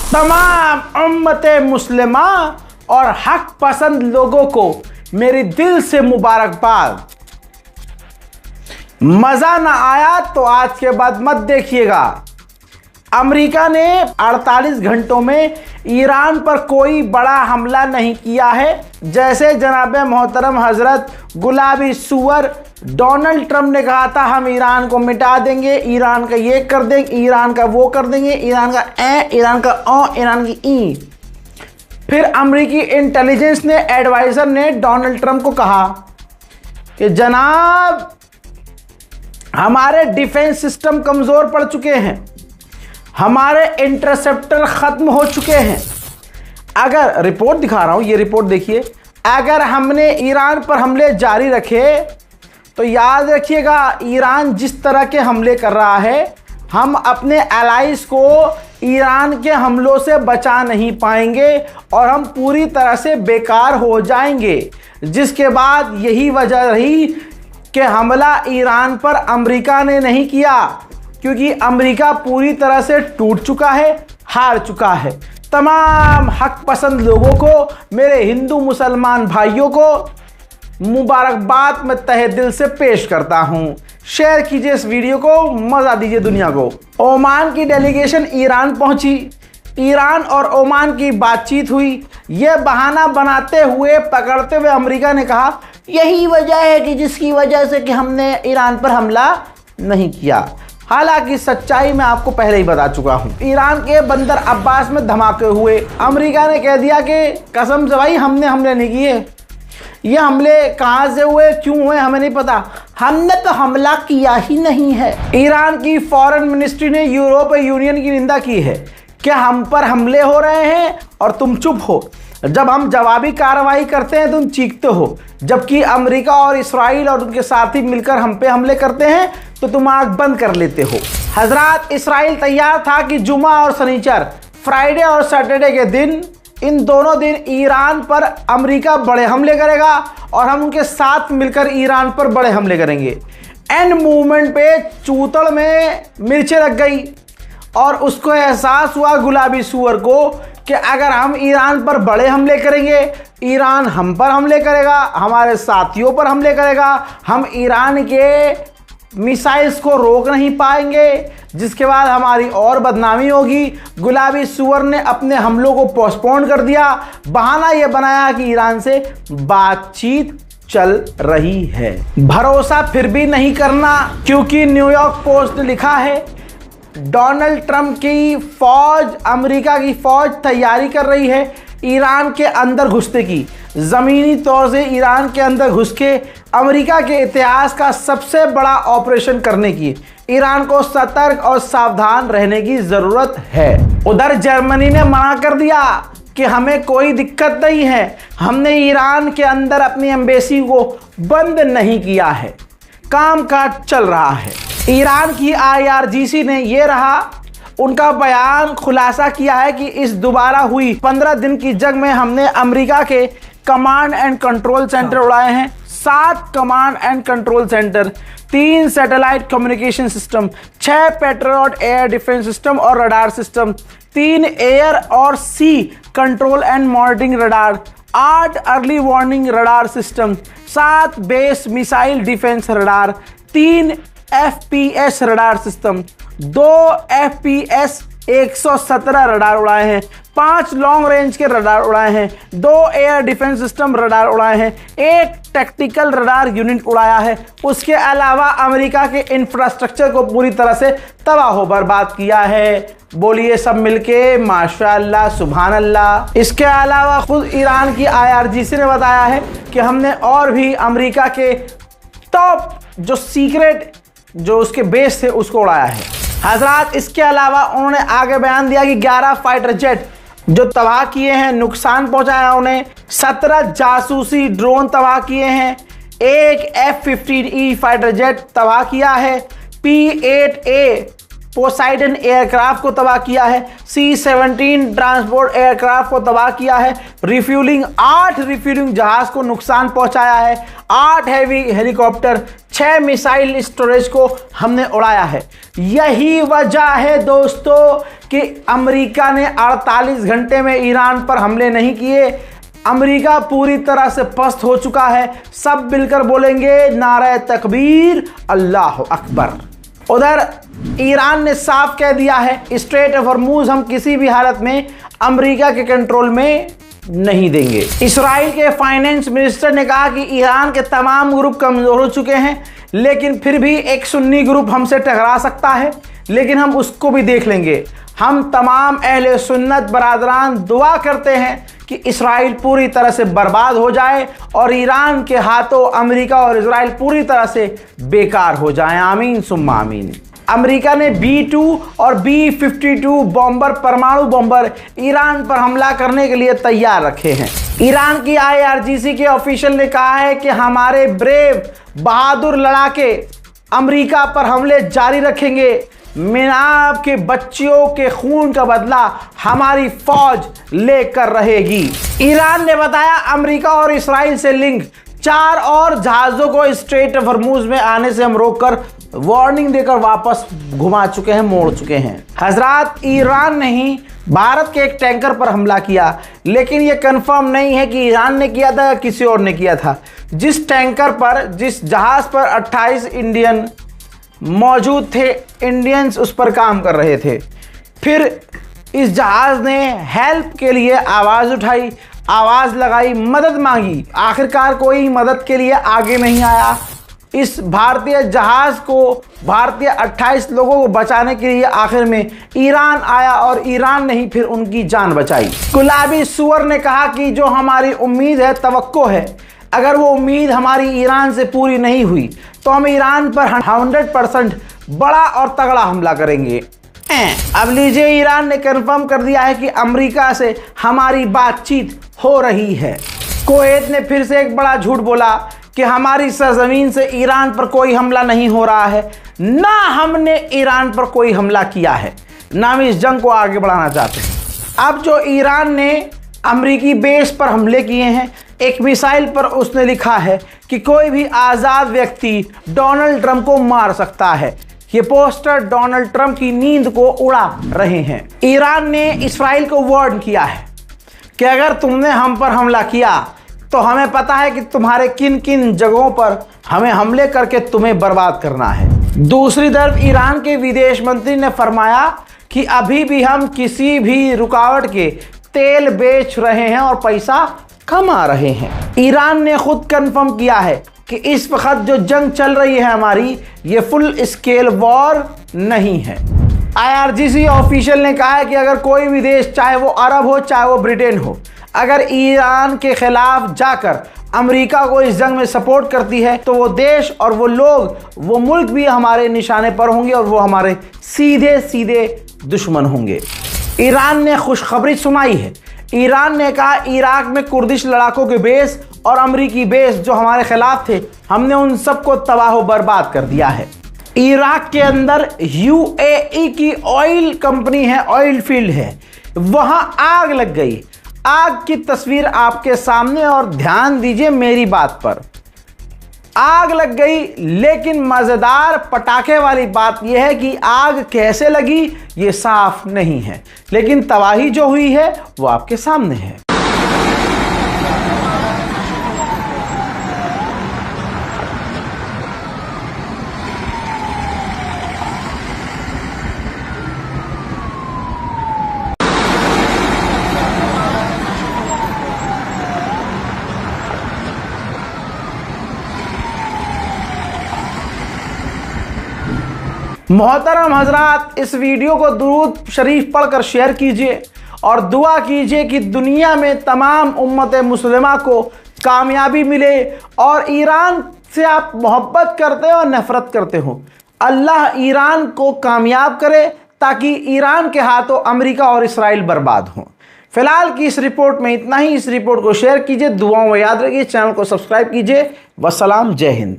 तमाम उम्मते मुस्लिमा और हक पसंद लोगों को मेरी दिल से मुबारकबाद। मजा ना आया तो आज के बाद मत देखिएगा। अमेरिका ने 48 घंटों में ईरान पर कोई बड़ा हमला नहीं किया है। जैसे जनाब मोहतरम हजरत गुलाबी सुअर डोनाल्ड ट्रंप ने कहा था, हम ईरान को मिटा देंगे, ईरान का ये कर देंगे, ईरान का वो कर देंगे, ईरान का ईरान का ईरान की ई। फिर अमेरिकी इंटेलिजेंस ने एडवाइजर ने डोनाल्ड ट्रंप को कहा कि जनाब हमारे डिफेंस सिस्टम कमजोर पड़ चुके हैं, हमारे इंटरसेप्टर खत्म हो चुके हैं। अगर रिपोर्ट दिखा रहा हूं, ये रिपोर्ट देखिए, अगर हमने ईरान पर हमले जारी रखे तो याद रखिएगा ईरान जिस तरह के हमले कर रहा है, हम अपने एलाइज को ईरान के हमलों से बचा नहीं पाएंगे और हम पूरी तरह से बेकार हो जाएंगे। जिसके बाद यही वजह रही कि हमला ईरान पर अमेरिका ने नहीं किया, क्योंकि अमेरिका पूरी तरह से टूट चुका है, हार चुका है। तमाम हक पसंद लोगों को, मेरे हिंदू मुसलमान भाइयों को मुबारकबाद मैं तहे दिल से पेश करता हूं। शेयर कीजिए इस वीडियो को, मजा दीजिए दुनिया को। ओमान की डेलीगेशन ईरान पहुंची, ईरान और ओमान की बातचीत हुई। यह बहाना बनाते हुए, पकड़ते हुए अमेरिका ने कहा यही वजह है कि जिसकी वजह से कि हमने ईरान पर हमला नहीं किया। हालांकि सच्चाई मैं आपको पहले ही बता चुका हूं। ईरान के बंदर अब्बास में धमाके हुए। अमेरिका ने कह दिया कि कसम से भाई हमने हमले नहीं किए, ये हमले कहां से हुए, क्यों हुए हमें नहीं पता, हमने तो हमला किया ही नहीं है। ईरान की फॉरेन मिनिस्ट्री ने यूरोपीय यूनियन की निंदा की है कि हम पर हमले हो रहे हैं और तुम चुप हो। जब हम जवाबी कार्रवाई करते हैं तुम चीखते हो, जबकि अमेरिका और इसराइल और उनके साथी मिलकर हम पे हमले करते हैं तो तुम आंख बंद कर लेते हो। हजरात, इसराइल तैयार था कि जुमा और शनिचर, फ्राइडे और सैटरडे के दिन, इन दोनों दिन ईरान पर अमेरिका बड़े हमले करेगा और हम उनके साथ मिलकर ईरान पर बड़े हमले करेंगे। एंड मूवमेंट पे चूतड़ में मिर्चें लग गई और उसको एहसास हुआ गुलाबी सुअर को कि अगर हम ईरान पर बड़े हमले करेंगे, ईरान हम पर हमले करेगा, हमारे साथियों पर हमले करेगा, हम ईरान के मिसाइल्स को रोक नहीं पाएंगे, जिसके बाद हमारी और बदनामी होगी। गुलाबी सुअर ने अपने हमलों को पोस्टपोन कर दिया। बहाना यह बनाया कि ईरान से बातचीत चल रही है। भरोसा फिर भी नहीं करना, क्योंकि न्यूयॉर्क पोस्ट ने लिखा है डोनाल्ड ट्रंप की फौज, अमेरिका की फौज तैयारी कर रही है ईरान के अंदर घुसने की। ज़मीनी तौर से ईरान के अंदर घुस के अमेरिका के इतिहास का सबसे बड़ा ऑपरेशन करने की। ईरान को सतर्क और सावधान रहने की ज़रूरत है। उधर जर्मनी ने मना कर दिया कि हमें कोई दिक्कत नहीं है, हमने ईरान के अंदर अपनी एम्बेसी को बंद नहीं किया है, कामकाज चल रहा है। ईरान की IRGC ने ये रहा उनका बयान, खुलासा किया है कि इस दोबारा हुई 15 दिन की जंग में हमने अमेरिका के कमांड एंड कंट्रोल सेंटर उड़ाए हैं, 7 command and control centre, 3 satellite communication system, 6 patriot air defence system और रडार सिस्टम, 3 एयर और sea control and monitoring radar, 8 early warning radar system, 7 base missile defence radar, 3 FPS radar system, 2 FPS 117 radar उड़ाए हैं, 5 long range के radar उड़ाए हैं, 2 air defence system radar उड़ाए हैं, 1 tactical radar unit उड़ाया है। उसके अलावा अमेरिका के इंफ्रास्ट्रक्चर को पूरी तरह से तबाह बर्बाद किया है। बोलिए सब मिलके माशाअल्लाह, सुभान अल्लाह। इसके अलावा खुद ईरान की IRGC ने बताया है कि हमने और भी अमेरिका के टॉप जो सीक्रेट जो उसके बेस थे उसको उड़ाया है। हजरात, इसके अलावा उन्होंने आगे बयान दिया कि 11 फाइटर जेट जो तबाह किए हैं, नुकसान पहुंचाया उन्हें, 17 जासूसी ड्रोन तबाह किए हैं, 1 F-15E फाइटर जेट तबाह किया है, P-8A पोसाइडन एयरक्राफ्ट को तबाह किया है, C-17 ट्रांसपोर्ट एयरक्राफ्ट को तबाह किया है, 8 रिफ्यूलिंग जहाज को नुकसान पहुंचाया है, 8 हैवी हेलीकॉप्टर, 6 मिसाइल स्टोरेज को हमने उड़ाया है। यही वजह है दोस्तों कि अमेरिका ने 48 घंटे में ईरान पर हमले नहीं किए। अमेरिका पूरी तरह से पस्त हो चुका है। सब मिलकर बोलेंगे नारे तकबीर, अल्लाह अकबर। उधर ईरान ने साफ कह दिया है स्ट्रेट ऑफ हॉर्मूज हम किसी भी हालत में अमेरिका के कंट्रोल में नहीं देंगे। इस्राएल के फाइनेंस मिनिस्टर ने कहा कि ईरान के तमाम ग्रुप कमजोर हो चुके हैं, लेकिन फिर भी एक सुन्नी ग्रुप हमसे टकरा सकता है, लेकिन हम उसको भी देख लेंगे। हम तमाम अहले सुन्नत बरादरान दुआ करते हैं कि इस्राएल पूरी तरह से बर्बाद हो जाए और ईरान के हाथों अमेरिका और इस्राएल पूरी तरह से बेकार हो जाए। आमीन सुम्मा आमीन। अमेरिका ने B-2 और B-52 बॉम्बर, परमाणु बॉम्बर ईरान पर हमला करने के लिए तैयार रखे हैं। ईरान की IRGC के ऑफिशियल ने कहा है कि हमारे ब्रेव बहादुर लड़ाके अमेरिका पर हमले जारी रखेंगे। मिनाब के बच्चियों के खून का बदला हमारी फौज लेकर रहेगी। ईरान ने बताया अमेरिका और इस्राएल से लिंक 4 और जहाज़ों को स्ट्रेट ऑफ हॉर्मूज में आने से हम रोककर वार्निंग देकर वापस घुमा चुके हैं, मोड़ चुके हैं। हजरात, ईरान ने ही भारत के एक टैंकर पर हमला किया, लेकिन यह कंफर्म नहीं है कि ईरान ने किया था या किसी और ने किया था। जिस टैंकर पर, जिस जहाज पर 28 इंडियन मौजूद थे, इंडियंस उस पर काम कर रहे थे। फिर इस जहाज ने हेल्प के लिए आवाज़ उठाई, आवाज़ लगाई, मदद मांगी। आखिरकार कोई मदद के लिए आगे नहीं आया। इस भारतीय जहाज को, भारतीय 28 लोगों को बचाने के लिए आखिर में ईरान आया और ईरान ने ही फिर उनकी जान बचाई। गुलाबी सुअर ने कहा कि जो हमारी उम्मीद है, तवक्को है, अगर वो उम्मीद हमारी ईरान से पूरी नहीं हुई तो हम ईरान पर 100% बड़ा और तगड़ा हमला करेंगे। अब लीजिए, ईरान ने कंफर्म कर दिया है कि अमेरिका से हमारी बातचीत हो रही है। कुवैत ने फिर से एक बड़ा झूठ बोला कि हमारी सरजमीन से ईरान पर कोई हमला नहीं हो रहा है। ना हमने ईरान पर कोई हमला किया है, ना हम इस जंग को आगे बढ़ाना चाहते हैं। अब जो ईरान ने अमेरिकी बेस पर हमले किए हैं, एक मिसाइल पर उसने लिखा है कि कोई भी आज़ाद व्यक्ति डोनाल्ड ट्रंप को मार सकता है। ये पोस्टर डोनाल्ड ट्रंप की नींद को उड़ा रहे हैं। ईरान ने इस्राएल को वार्न किया है कि अगर तुमने हम पर हमला किया तो हमें पता है कि तुम्हारे किन किन जगहों पर हमें हमले करके तुम्हें बर्बाद करना है। दूसरी तरफ ईरान के विदेश मंत्री ने फरमाया कि अभी भी हम किसी भी रुकावट के तेल बेच रहे हैं और पैसा कमा रहे हैं। ईरान ने खुद कंफर्म किया है कि इस वक्त जो जंग चल रही है हमारी, ये फुल स्केल वॉर नहीं है। IRGC ऑफिशियल ने कहा है कि अगर कोई भी देश, चाहे वो अरब हो चाहे वो ब्रिटेन हो, अगर ईरान के खिलाफ जाकर अमेरिका को इस जंग में सपोर्ट करती है तो वो देश और वो लोग, वो मुल्क भी हमारे निशाने पर होंगे और वो हमारे सीधे सीधे दुश्मन होंगे। ईरान ने खुशखबरी सुनाई है। ईरान ने कहा इराक में कुर्दिश लड़ाकों के बेस और अमरीकी बेस जो हमारे खिलाफ थे, हमने उन सबको तबाह बर्बाद कर दिया है। इराक के अंदर UAE की ऑयल कंपनी है, ऑयल फील्ड है, वहां आग लग गई। आग की तस्वीर आपके सामने, और ध्यान दीजिए मेरी बात पर। आग लग गई, लेकिन मज़ेदार पटाखे वाली बात यह है कि आग कैसे लगी ये साफ नहीं है, लेकिन तबाही जो हुई है वो आपके सामने है। मोहतरम हजरात, इस वीडियो को दुरूद शरीफ पढ़कर शेयर कीजिए और दुआ कीजिए कि दुनिया में तमाम उम्मत मुस्लिमा को कामयाबी मिले। और ईरान से आप मोहब्बत करते हो और नफ़रत करते हो, अल्लाह ईरान को कामयाब करे ताकि ईरान के हाथों अमेरिका और इसराइल बर्बाद हों। फिलहाल की इस रिपोर्ट में इतना ही। इस रिपोर्ट को शेयर कीजिए, दुआओं में याद रखिए, चैनल को सब्सक्राइब कीजिए। वस्सलाम, जय हिंद।